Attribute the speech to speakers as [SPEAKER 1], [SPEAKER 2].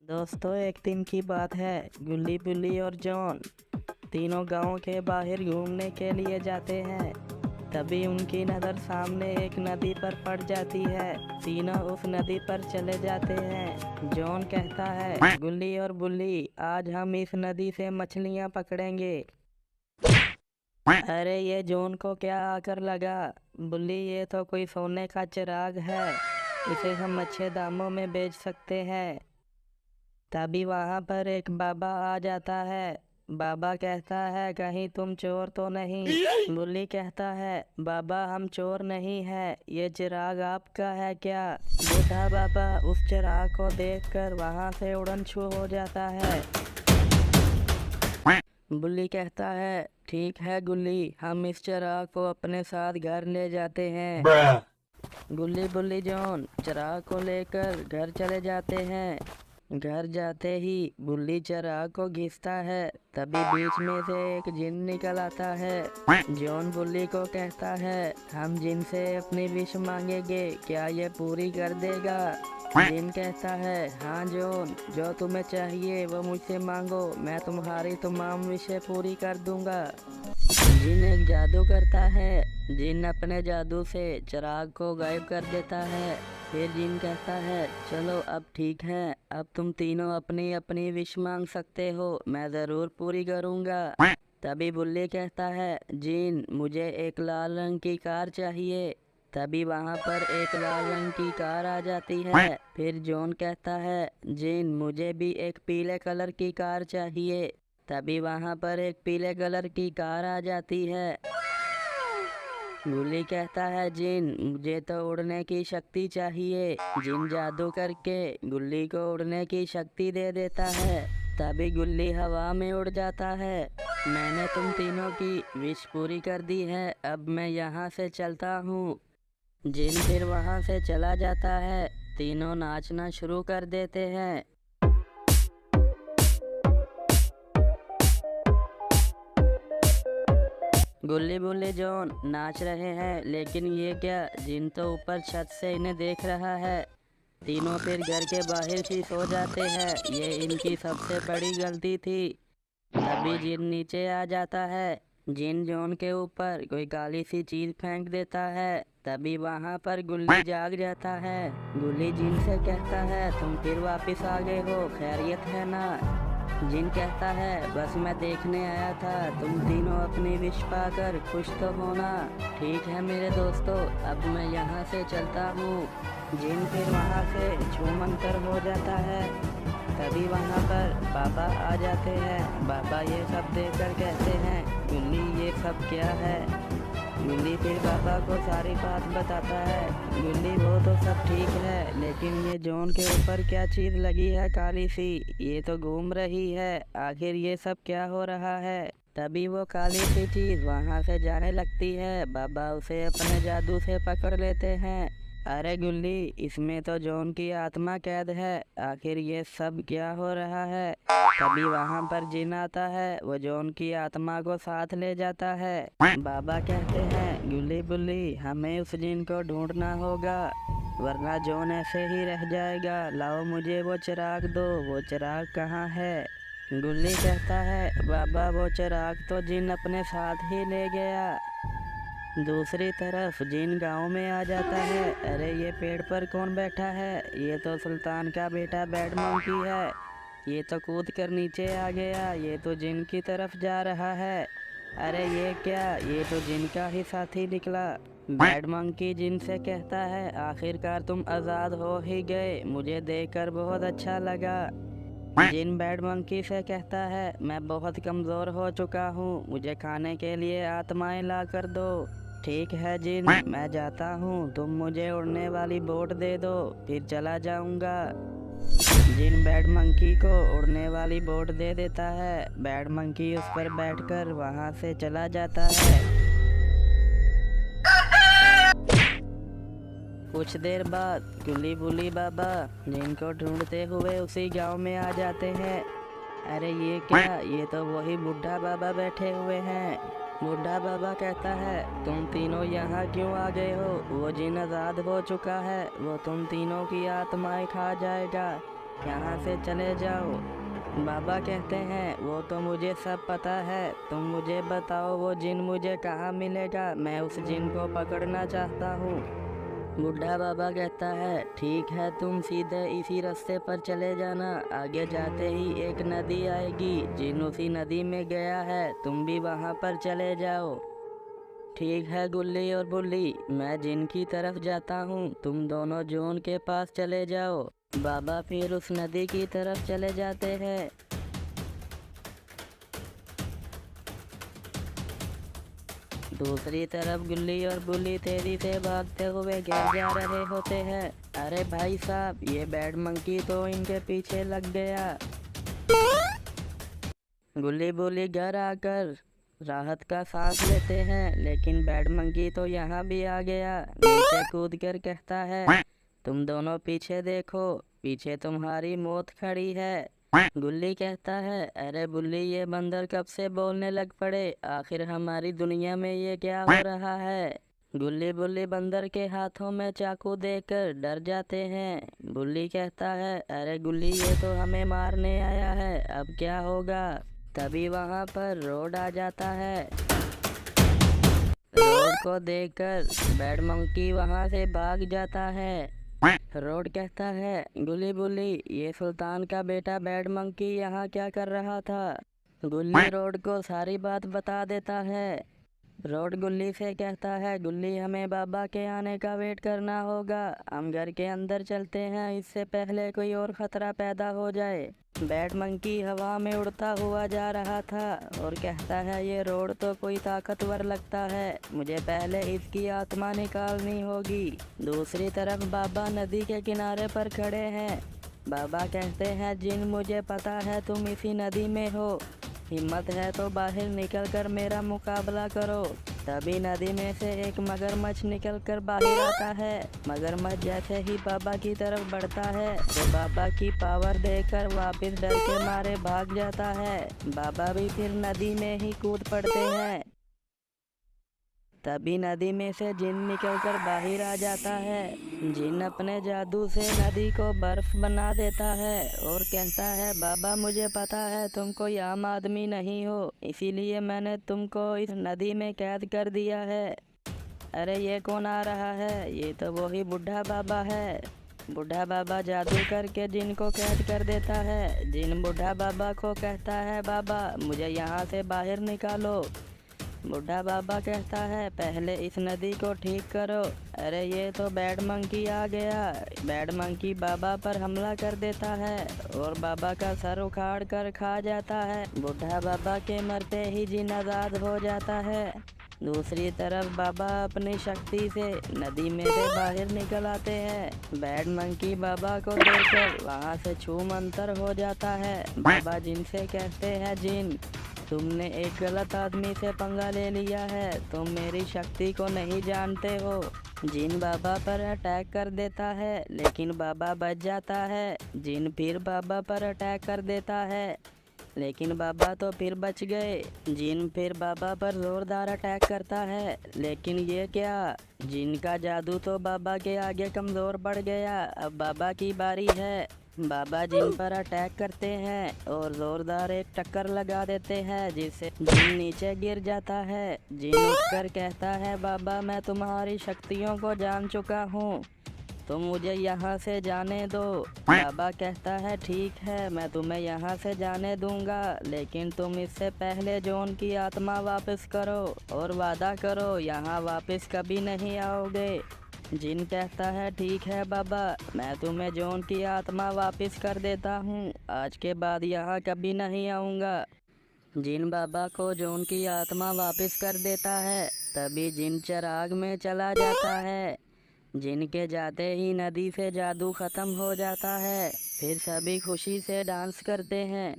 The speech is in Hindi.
[SPEAKER 1] दोस्तों, एक दिन की बात है। गुल्ली बुल्ली और जॉन तीनों गांव के बाहर घूमने के लिए जाते हैं। तभी उनकी नज़र सामने एक नदी पर पड़ जाती है। तीनों उस नदी पर चले जाते हैं। जॉन कहता है, गुल्ली और बुल्ली, आज हम इस नदी से मछलियां पकड़ेंगे। अरे ये जॉन को क्या आकर लगा? बुल्ली, ये तो कोई सोने का चिराग है, इसे हम अच्छे दामों में बेच सकते हैं। तभी वहां पर एक बाबा आ जाता है। बाबा कहता है, कहीं तुम चोर तो नहीं? बुल्ली कहता है, बाबा हम चोर नहीं है, ये चिराग आपका है क्या? बूढ़ा बाबा उस चिराग को देखकर वहां से उड़न छू हो जाता है। बुल्ली कहता है, ठीक है गुल्ली, हम इस चिराग को अपने साथ घर ले जाते हैं। गुल्ली बुल्ली जॉन चिराग को लेकर घर चले जाते हैं। घर जाते ही बुल्ली चिराग को घिसता है। तभी बीच में से एक जिन निकल आता है। जॉन बुल्ली को कहता है, हम जिन से अपनी विश मांगेंगे, क्या ये पूरी कर देगा? जिन कहता है, हाँ जॉन, जो तुम्हें चाहिए वो मुझसे मांगो, मैं तुम्हारी तमाम विशें पूरी कर दूंगा। जिन एक जादू करता है। जिन अपने जादू से चिराग को गायब कर देता है। फिर जिन कहता है, चलो अब ठीक है, अब तुम तीनों अपनी अपनी विश मांग सकते हो, मैं ज़रूर पूरी करूँगा। तभी बुल्ली कहता है, जिन, मुझे एक लाल रंग की कार चाहिए। तभी वहाँ पर एक लाल रंग की कार आ जाती है। फिर जॉन कहता है, जिन, मुझे भी एक पीले कलर की कार चाहिए। तभी वहाँ पर एक पीले कलर की कार आ जाती है। गुल्ली कहता है, जिन, मुझे तो उड़ने की शक्ति चाहिए। जिन जादू करके गुल्ली को उड़ने की शक्ति दे देता है। तभी गुल्ली हवा में उड़ जाता है। मैंने तुम तीनों की विश पूरी कर दी है, अब मैं यहाँ से चलता हूँ। जिन फिर वहाँ से चला जाता है। तीनों नाचना शुरू कर देते हैं। गुल्ली बुल्ली जॉन नाच रहे हैं, लेकिन ये क्या, जिन तो ऊपर छत से इन्हें देख रहा है। तीनों फिर घर के बाहर ही सो जाते हैं। ये इनकी सबसे बड़ी गलती थी। तभी जिन नीचे आ जाता है। जिन जॉन के ऊपर कोई काली सी चीज फेंक देता है। तभी वहां पर गुल्ली जाग जाता है। गुल्ली जिन से कहता है, तुम फिर वापस आ गए हो, खैरियत है ना? जिन कहता है, बस मैं देखने आया था, तुम तीनों अपनी विश पाकर खुश तो होना। ठीक है मेरे दोस्तों, अब मैं यहाँ से चलता हूँ। जिन फिर वहाँ से छूमंतर हो जाता है। तभी वहाँ पर बाबा आ जाते हैं। बाबा ये सब देखकर कहते हैं, गुल्ली ये सब क्या है? गुल्ली फिर बाबा को सारी बात बताता है। गुल्ली, वो तो सब ठीक है, लेकिन ये जॉन के ऊपर क्या चीज़ लगी है काली सी, ये तो घूम रही है, आखिर ये सब क्या हो रहा है? तभी वो काली सी चीज़ वहाँ से जाने लगती है। बाबा उसे अपने जादू से पकड़ लेते हैं। अरे गुल्ली, इसमें तो जॉन की आत्मा कैद है, आखिर ये सब क्या हो रहा है? तभी वहाँ पर जिन आता है, वो जॉन की आत्मा को साथ ले जाता है। बाबा कहते हैं, गुल्ली बुल्ली, हमें उस जिन को ढूंढना होगा, वरना जॉन ऐसे ही रह जाएगा। लाओ मुझे वो चिराग दो, वो चिराग कहाँ है? गुल्ली कहता है, बाबा वो चिराग तो जिन अपने साथ ही ले गया। दूसरी तरफ जिन गांव में आ जाता है। अरे ये पेड़ पर कौन बैठा है? ये तो सुल्तान का बेटा बैड मंकी है। ये तो कूद कर नीचे आ गया, ये तो जिन की तरफ जा रहा है। अरे ये क्या, ये तो जिन का ही साथी निकला। बैड मंकी जिन से कहता है, आखिरकार तुम आज़ाद हो ही गए, मुझे देखकर बहुत अच्छा लगा। जिन बैड मंकी से कहता है, मैं बहुत कमज़ोर हो चुका हूँ, मुझे खाने के लिए आत्माएं ला कर दो। ठीक है जिन, मैं जाता हूँ, तुम मुझे उड़ने वाली बोट दे दो, फिर चला जाऊंगा। जिन बैड मंकी को उड़ने वाली बोट दे देता है। बैड मंकी उस पर बैठकर वहां से चला जाता है। कुछ देर बाद गुल्ली बुल्ली बाबा जिनको ढूंढते हुए उसी गांव में आ जाते हैं। अरे ये क्या, ये तो वही बुढ़ा बाबा बैठे हुए हैं। बुढ़ा बाबा कहता है, तुम तीनों यहाँ क्यों आ गए हो? वो जिन आज़ाद हो चुका है, वो तुम तीनों की आत्माएं खा जाएगा। यहाँ से चले जाओ। बाबा कहते हैं वो तो मुझे सब पता है, तुम मुझे बताओ वो जिन मुझे कहाँ मिलेगा, मैं उस जिन को पकड़ना चाहता हूँ। बूढ़ा बाबा कहता है ठीक है, तुम सीधे इसी रास्ते पर चले जाना, आगे जाते ही एक नदी आएगी, जिन उसी नदी में गया है, तुम भी वहाँ पर चले जाओ। ठीक है गुल्ली और बुल्ली, मैं जिन की तरफ जाता हूँ, तुम दोनों जोन के पास चले जाओ। बाबा फिर उस नदी की तरफ चले जाते हैं। दूसरी तरफ गुल्ली और बुल्ली तेजी से भागते हुए घर जा रहे होते हैं। अरे भाई साहब, ये बैड मंकी तो इनके पीछे लग गया। गुल्ली बुल्ली घर आकर राहत का सांस लेते हैं, लेकिन बैड मंकी तो यहाँ भी आ गया। नीचे कूद कर कहता है तुम दोनों पीछे देखो, पीछे तुम्हारी मौत खड़ी है। गुल्ली कहता है अरे बुल्ली, ये बंदर कब से बोलने लग पड़े, आखिर हमारी दुनिया में ये क्या हो रहा है। गुल्ली बुल्ली बंदर के हाथों में चाकू देकर डर जाते हैं। बुल्ली कहता है अरे गुल्ली, ये तो हमें मारने आया है, अब क्या होगा। तभी वहां पर रोड आ जाता है। रोड को देखकर बैड मंकी वहां से भाग जाता है। रोड कहता है गुल्ली बुल्ली, ये सुल्तान का बेटा बैड मंकी यहाँ क्या कर रहा था। गुल्ली रोड को सारी बात बता देता है। रोड गुल्ली से कहता है गुल्ली, हमें बाबा के आने का वेट करना होगा, हम घर के अंदर चलते हैं, इससे पहले कोई और खतरा पैदा हो जाए। बैड मंकी हवा में उड़ता हुआ जा रहा था और कहता है ये रोड तो कोई ताकतवर लगता है, मुझे पहले इसकी आत्मा निकालनी होगी। दूसरी तरफ बाबा नदी के किनारे पर खड़े हैं। बाबा कहते हैं जिन, मुझे पता है तुम इसी नदी में हो, हिम्मत है तो बाहर निकलकर मेरा मुकाबला करो। तभी नदी में से एक मगरमच्छ निकलकर बाहर आता है। मगरमच्छ जैसे ही बाबा की तरफ बढ़ता है तो बाबा की पावर देखकर वापस डर के मारे भाग जाता है। बाबा भी फिर नदी में ही कूद पड़ते हैं। तभी नदी में से जिन निकलकर बाहर आ जाता है। जिन अपने जादू से नदी को बर्फ बना देता है और कहता है बाबा, मुझे पता है तुम कोई आम आदमी नहीं हो, इसीलिए मैंने तुमको इस नदी में कैद कर दिया है। अरे ये कौन आ रहा है, ये तो वही बूढ़ा बाबा है। बूढ़ा बाबा जादू करके जिन को कैद कर देता है। जिन बूढ़ा बाबा को कहता है बाबा, मुझे यहाँ से बाहर निकालो। बूढ़ा बाबा कहता है पहले इस नदी को ठीक करो। अरे ये तो बैड मंकी आ गया। बैड मंकी बाबा पर हमला कर देता है और बाबा का सर उखाड़ कर खा जाता है। बूढ़ा बाबा के मरते ही जिन आज़ाद हो जाता है। दूसरी तरफ बाबा अपनी शक्ति से नदी में से बाहर निकल आते हैं। बैड मंकी बाबा को देखकर वहाँ से छूमंतर हो जाता है। बाबा जिन से कहते हैं जिन, तुमने एक गलत आदमी से पंगा ले लिया है, तुम मेरी शक्ति को नहीं जानते हो। जिन बाबा पर अटैक कर देता है, लेकिन बाबा बच जाता है। जिन फिर बाबा पर अटैक कर देता है, लेकिन बाबा तो फिर बच गए। जिन फिर बाबा पर जोरदार अटैक करता है, लेकिन ये क्या, जिन का जादू तो बाबा के आगे कमज़ोर पड़ गया। अब बाबा की बारी है। बाबा जिन पर अटैक करते हैं और जोरदार एक टक्कर लगा देते हैं, जिससे जिन नीचे गिर जाता है। जिन उठकर कहता है बाबा, मैं तुम्हारी शक्तियों को जान चुका हूँ, तुम मुझे यहाँ से जाने दो। बाबा कहता है ठीक है, मैं तुम्हें यहाँ से जाने दूंगा, लेकिन तुम इससे पहले जोन की आत्मा वापस करो और वादा करो यहाँ वापस कभी नहीं आओगे। जिन कहता है ठीक है बाबा, मैं तुम्हें जोन की आत्मा वापस कर देता हूँ, आज के बाद यहाँ कभी नहीं आऊँगा। जिन बाबा को जोन की आत्मा वापस कर देता है। तभी जिन चिराग में चला जाता है। जिन के जाते ही नदी से जादू खत्म हो जाता है। फिर सभी खुशी से डांस करते हैं।